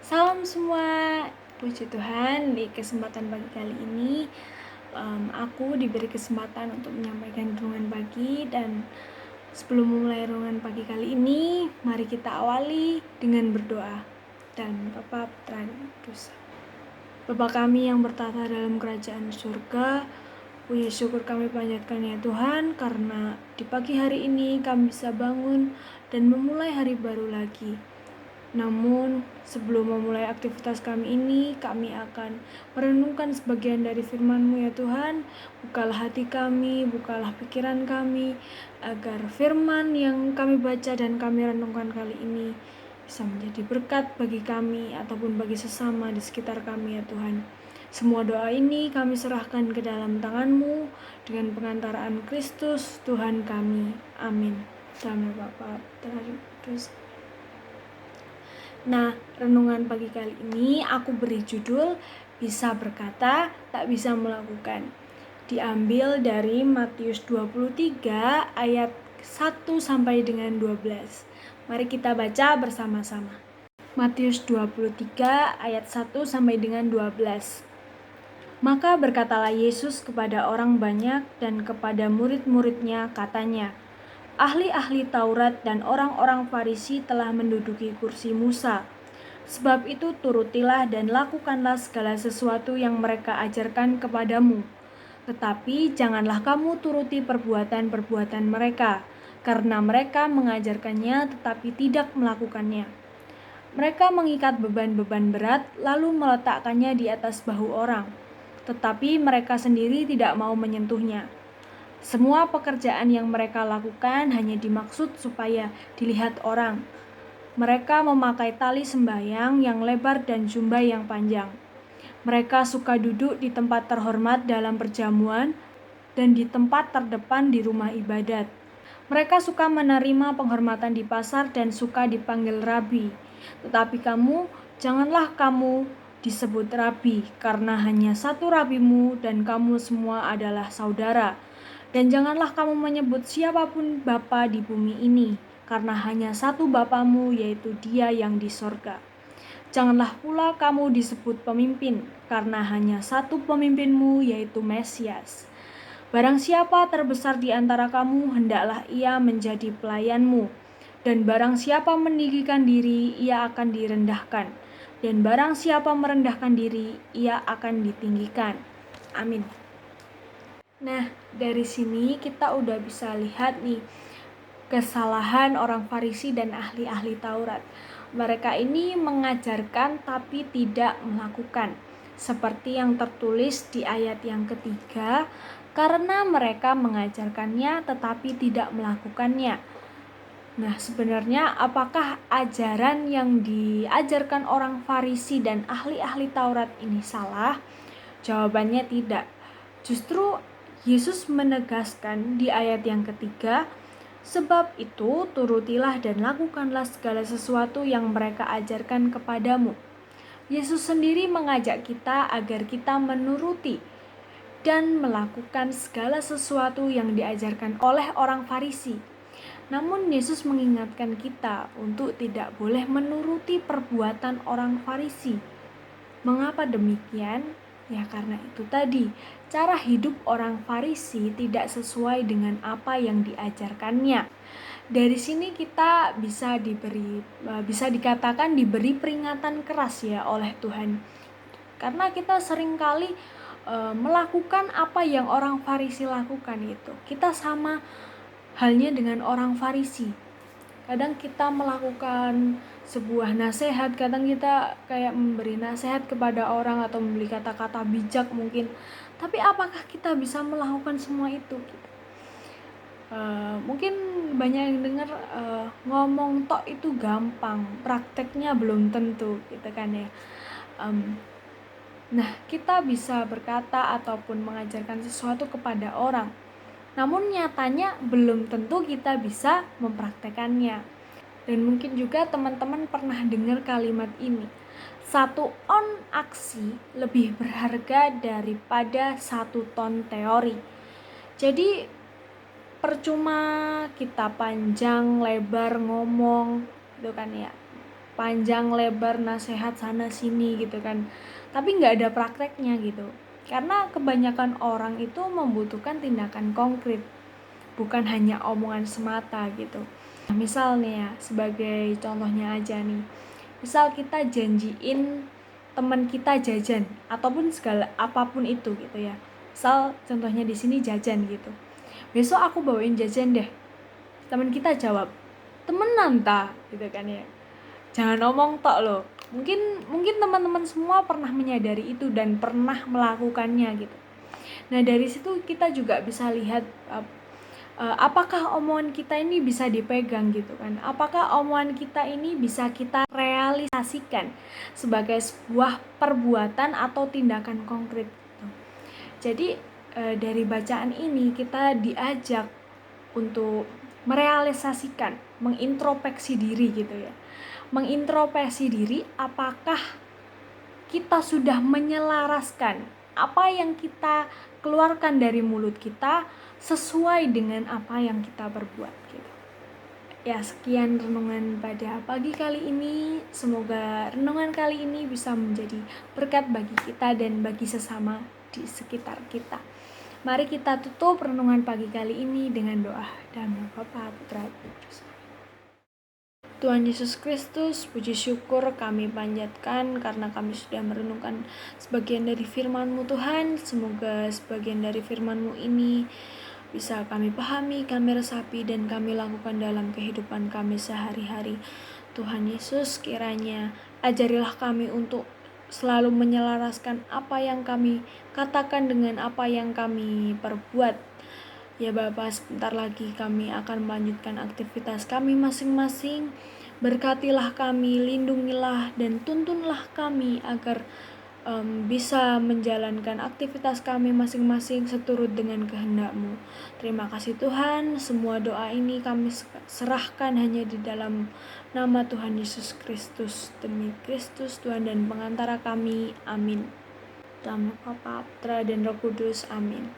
Salam semua, puji Tuhan di kesempatan pagi kali ini aku diberi kesempatan untuk menyampaikan renungan pagi. Dan sebelum memulai renungan pagi kali ini, mari kita awali dengan berdoa. Dan Bapa, Putra, dan Roh Kudus. Bapa kami yang bertata dalam kerajaan surga, puji syukur kami panjatkan ya Tuhan, karena di pagi hari ini kami bisa bangun dan memulai hari baru lagi. Namun, sebelum memulai aktivitas kami ini, kami akan merenungkan sebagian dari firman-Mu ya Tuhan. Bukalah hati kami, bukalah pikiran kami, agar firman yang kami baca dan kami renungkan kali ini bisa menjadi berkat bagi kami ataupun bagi sesama di sekitar kami ya Tuhan. Semua doa ini kami serahkan ke dalam tangan-Mu dengan pengantaraan Kristus Tuhan kami. Amin. Dalam nama Bapa, Putra, dan Roh Kudus. Nah, renungan pagi kali ini aku beri judul Bisa Berkata, Tak Bisa Melakukan. Diambil dari Matius 23 ayat 1 sampai dengan 12. Mari kita baca bersama-sama. Matius 23 ayat 1 sampai dengan 12. Maka berkatalah Yesus kepada orang banyak dan kepada murid-muridnya, katanya, ahli-ahli Taurat dan orang-orang Farisi telah menduduki kursi Musa. Sebab itu turutilah dan lakukanlah segala sesuatu yang mereka ajarkan kepadamu. Tetapi janganlah kamu turuti perbuatan-perbuatan mereka, karena mereka mengajarkannya tetapi tidak melakukannya. Mereka mengikat beban-beban berat lalu meletakkannya di atas bahu orang, tetapi mereka sendiri tidak mau menyentuhnya. Semua pekerjaan yang mereka lakukan hanya dimaksud supaya dilihat orang. Mereka memakai tali sembahyang yang lebar dan jubah yang panjang. Mereka suka duduk di tempat terhormat dalam perjamuan dan di tempat terdepan di rumah ibadat. Mereka suka menerima penghormatan di pasar dan suka dipanggil rabi. Tetapi kamu, janganlah kamu disebut rabi, karena hanya satu rabimu dan kamu semua adalah saudara. Dan janganlah kamu menyebut siapapun bapa di bumi ini, karena hanya satu Bapamu, yaitu Dia yang di sorga. Janganlah pula kamu disebut pemimpin, karena hanya satu pemimpinmu, yaitu Mesias. Barang siapa terbesar di antara kamu, hendaklah ia menjadi pelayanmu. Dan barang siapa meninggikan diri, ia akan direndahkan. Dan barang siapa merendahkan diri, ia akan ditinggikan. Amin. Nah, dari sini kita udah bisa lihat nih kesalahan orang Farisi dan ahli-ahli Taurat. Mereka ini mengajarkan tapi tidak melakukan, seperti yang tertulis di ayat yang ketiga, karena mereka mengajarkannya tetapi tidak melakukannya. Nah, sebenarnya apakah ajaran yang diajarkan orang Farisi dan ahli-ahli Taurat ini salah? Jawabannya tidak. Justru Yesus menegaskan di ayat yang ketiga, sebab itu turutilah dan lakukanlah segala sesuatu yang mereka ajarkan kepadamu. Yesus sendiri mengajak kita agar kita menuruti dan melakukan segala sesuatu yang diajarkan oleh orang Farisi. Namun Yesus mengingatkan kita untuk tidak boleh menuruti perbuatan orang Farisi. Mengapa demikian? Ya karena itu tadi, cara hidup orang Farisi tidak sesuai dengan apa yang diajarkannya. Dari sini kita bisa dikatakan diberi peringatan keras ya oleh Tuhan. Karena kita seringkali melakukan apa yang orang Farisi lakukan itu. Kita sama halnya dengan orang Farisi. Kadang kita melakukan sebuah nasihat, kadang kita kayak memberi nasihat kepada orang atau memberi kata-kata bijak mungkin. Tapi apakah kita bisa melakukan semua itu? Mungkin banyak yang dengar ngomong tok itu gampang, prakteknya belum tentu, gitu kan ya. Nah, kita bisa berkata ataupun mengajarkan sesuatu kepada orang, namun nyatanya belum tentu kita bisa mempraktekannya. Dan mungkin juga teman-teman pernah dengar kalimat ini, satu on aksi lebih berharga daripada 1 ton teori. Jadi percuma kita panjang lebar ngomong gitu kan ya, panjang lebar nasihat sana sini gitu kan, tapi nggak ada prakteknya gitu. Karena kebanyakan orang itu membutuhkan tindakan konkret, bukan hanya omongan semata gitu. Nah, misal nih ya, sebagai contohnya aja nih, misal kita janjiin teman kita jajan ataupun segala apapun itu gitu ya. Misal contohnya di sini jajan gitu. Besok aku bawain jajan deh. Teman kita jawab, temenan ta gitu kan ya. Jangan ngomong tok loh. Mungkin teman-teman semua pernah menyadari itu dan pernah melakukannya gitu. Nah, dari situ kita juga bisa lihat apakah omongan kita ini bisa dipegang gitu kan. Apakah omongan kita ini bisa kita realisasikan sebagai sebuah perbuatan atau tindakan konkret gitu. Jadi dari bacaan ini kita diajak untuk merealisasikan, mengintrospeksi diri gitu ya. Mengintrospeksi diri, apakah kita sudah menyelaraskan apa yang kita keluarkan dari mulut kita sesuai dengan apa yang kita perbuat gitu. Ya, sekian renungan pada pagi kali ini. Semoga renungan kali ini bisa menjadi berkat bagi kita dan bagi sesama di sekitar kita. Mari kita tutup renungan pagi kali ini dengan doa. Dalam nama Bapa, Putra, dan Roh Kudus. Tuhan Yesus Kristus, puji syukur kami panjatkan karena kami sudah merenungkan sebagian dari firman-Mu Tuhan. Semoga sebagian dari firman-Mu ini bisa kami pahami, kami resapi, dan kami lakukan dalam kehidupan kami sehari-hari. Tuhan Yesus, kiranya ajarilah kami untuk selalu menyelaraskan apa yang kami katakan dengan apa yang kami perbuat. Ya Bapa, sebentar lagi kami akan melanjutkan aktivitas kami masing-masing. Berkatilah kami, lindungilah dan tuntunlah kami agar bisa menjalankan aktivitas kami masing-masing seturut dengan kehendak-Mu. Terima kasih Tuhan, semua doa ini kami serahkan hanya di dalam nama Tuhan Yesus Kristus. Demi Kristus Tuhan dan pengantara kami, amin. Dalam nama Bapa, Putra, dan Roh Kudus, amin.